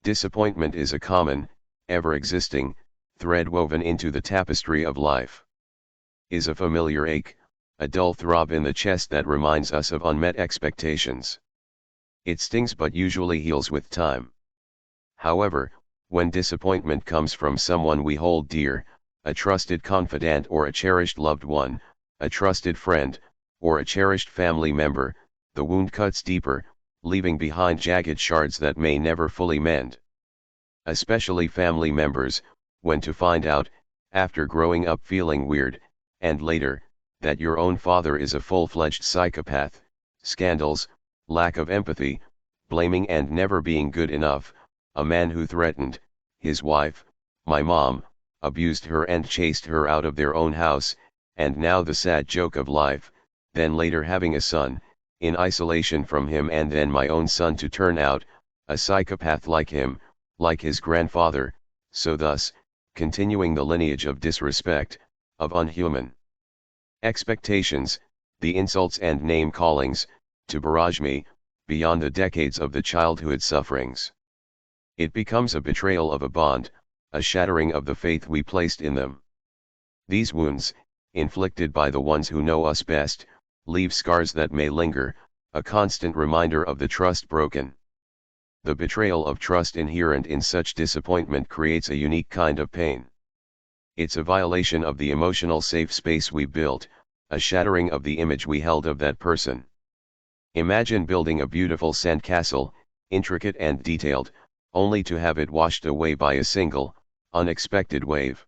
Disappointment is a common, ever-existing, thread woven into the tapestry of life. Is a familiar ache, a dull throb in the chest that reminds us of unmet expectations. It stings but usually heals with time. However, when disappointment comes from someone we hold dear, a trusted confidant or a cherished loved one, a trusted friend, or a cherished family member, the wound cuts deeper, leaving behind jagged shards that may never fully mend. Especially family members, when to find out, after growing up feeling weird, and later, that your own father is a full-fledged psychopath, scandals, lack of empathy, blaming and never being good enough, a man who threatened his wife, my mom, abused her and chased her out of their own house, and now the sad joke of life, then later having a son, in isolation from him, and then my own son to turn out, a psychopath like him, like his grandfather, so thus, continuing the lineage of disrespect, of unhuman expectations, the insults and name-callings, to barrage me, beyond the decades of the childhood sufferings. It becomes a betrayal of a bond, a shattering of the faith we placed in them. These wounds, inflicted by the ones who know us best, leave scars that may linger, a constant reminder of the trust broken. The betrayal of trust inherent in such disappointment creates a unique kind of pain. It's a violation of the emotional safe space we built, a shattering of the image we held of that person. Imagine building a beautiful sandcastle, intricate and detailed, only to have it washed away by a single, unexpected wave.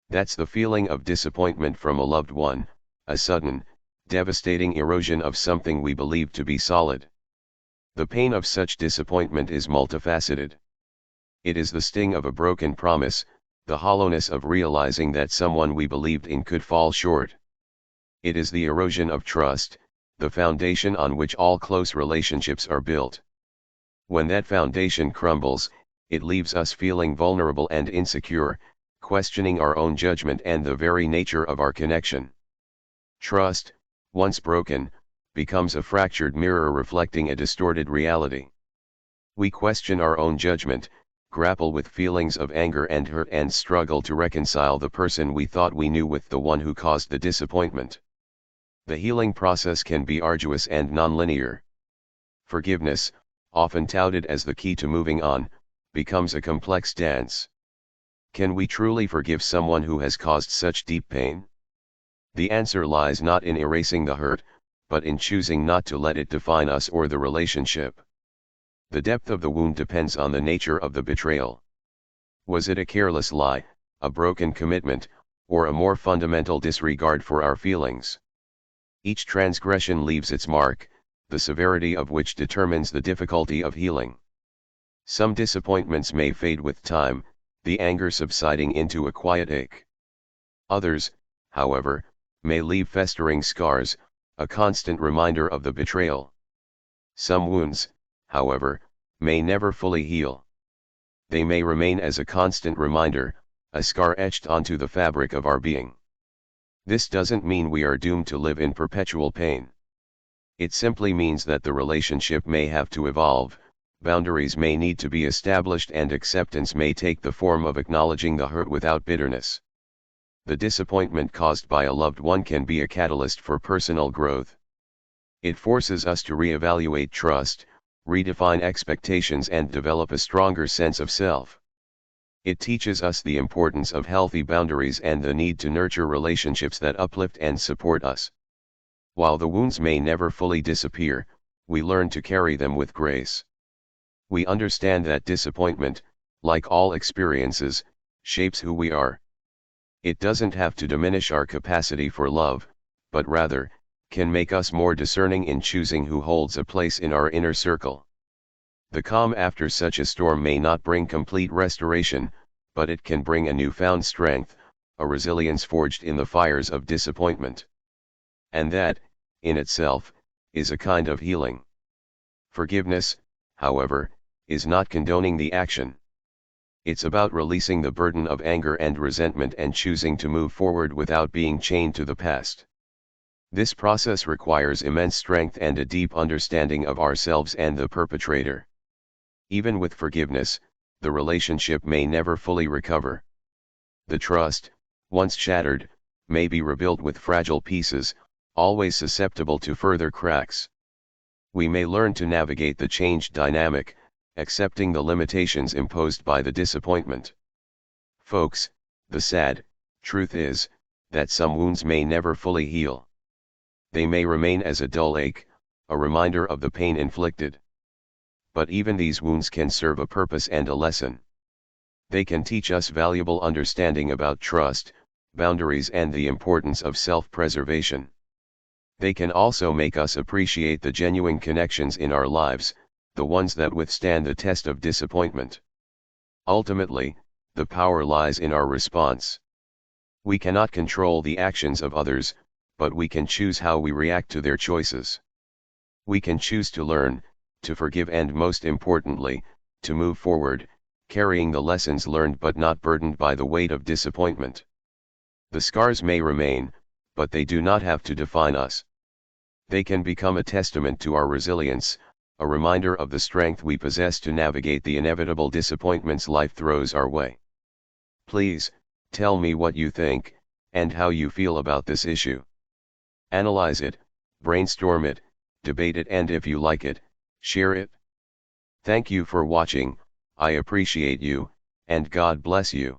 That's the feeling of disappointment from a loved one, a sudden, devastating erosion of something we believed to be solid. The pain of such disappointment is multifaceted. It is the sting of a broken promise, the hollowness of realizing that someone we believed in could fall short. It is the erosion of trust, the foundation on which all close relationships are built. When that foundation crumbles, it leaves us feeling vulnerable and insecure, questioning our own judgment and the very nature of our connection. Trust, once broken, becomes a fractured mirror reflecting a distorted reality. We question our own judgment, grapple with feelings of anger and hurt, and struggle to reconcile the person we thought we knew with the one who caused the disappointment. The healing process can be arduous and nonlinear. Forgiveness, often touted as the key to moving on, becomes a complex dance. Can we truly forgive someone who has caused such deep pain? The answer lies not in erasing the hurt, but in choosing not to let it define us or the relationship. The depth of the wound depends on the nature of the betrayal. Was it a careless lie, a broken commitment, or a more fundamental disregard for our feelings? Each transgression leaves its mark, the severity of which determines the difficulty of healing. Some disappointments may fade with time, the anger subsiding into a quiet ache. Others, however, may leave festering scars, a constant reminder of the betrayal. Some wounds, however, may never fully heal. They may remain as a constant reminder, a scar etched onto the fabric of our being. This doesn't mean we are doomed to live in perpetual pain. It simply means that the relationship may have to evolve, boundaries may need to be established, and acceptance may take the form of acknowledging the hurt without bitterness. The disappointment caused by a loved one can be a catalyst for personal growth. It forces us to reevaluate trust, redefine expectations, and develop a stronger sense of self. It teaches us the importance of healthy boundaries and the need to nurture relationships that uplift and support us. While the wounds may never fully disappear, we learn to carry them with grace. We understand that disappointment, like all experiences, shapes who we are. It doesn't have to diminish our capacity for love, but rather, can make us more discerning in choosing who holds a place in our inner circle. The calm after such a storm may not bring complete restoration, but it can bring a newfound strength, a resilience forged in the fires of disappointment. And that, in itself, is a kind of healing. Forgiveness, however, is not condoning the action. It's about releasing the burden of anger and resentment and choosing to move forward without being chained to the past. This process requires immense strength and a deep understanding of ourselves and the perpetrator. Even with forgiveness, the relationship may never fully recover. The trust, once shattered, may be rebuilt with fragile pieces, always susceptible to further cracks. We may learn to navigate the changed dynamic, accepting the limitations imposed by the disappointment. Folks, the sad truth is that some wounds may never fully heal. They may remain as a dull ache, a reminder of the pain inflicted. But even these wounds can serve a purpose and a lesson. They can teach us valuable understanding about trust, boundaries, and the importance of self-preservation. They can also make us appreciate the genuine connections in our lives, the ones that withstand the test of disappointment. Ultimately, the power lies in our response. We cannot control the actions of others, but we can choose how we react to their choices. We can choose to learn, to forgive, and most importantly, to move forward, carrying the lessons learned but not burdened by the weight of disappointment. The scars may remain, but they do not have to define us. They can become a testament to our resilience, a reminder of the strength we possess to navigate the inevitable disappointments life throws our way. Please, tell me what you think, and how you feel about this issue. Analyze it, brainstorm it, debate it, and if you like it, share it. Thank you for watching. I appreciate you, and God bless you.